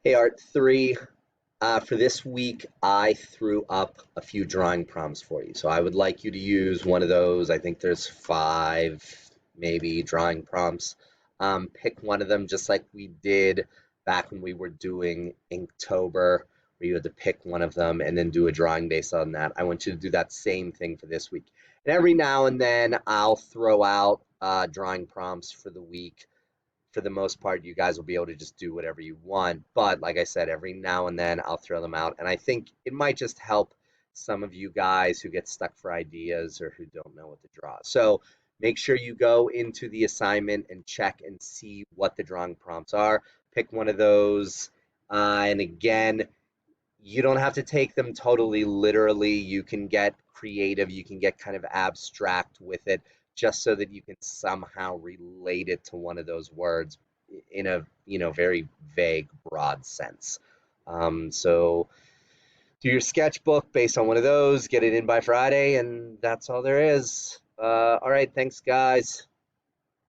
Hey Art 3, for this week I threw up a few drawing prompts for you. So I would like you to use one of those. I think there's five maybe drawing prompts. Pick one of them just like we did back when we were doing Inktober, where you had to pick one of them and then do a drawing based on that. I want you to do that same thing for this week. And every now and then I'll throw out drawing prompts for the week. For the most part, you guys will be able to just do whatever you want. But like I said, every now and then I'll throw them out. And I think it might just help some of you guys who get stuck for ideas or who don't know what to draw. So make sure you go into the assignment and check and see what the drawing prompts are. Pick one of those. And again, you don't have to take them totally literally. You can get creative, you can get kind of abstract with it just so that you can somehow relate it to one of those words in a, very vague, broad sense. So do your sketchbook based on one of those, get it in by Friday, and that's all there is. All right, thanks, guys.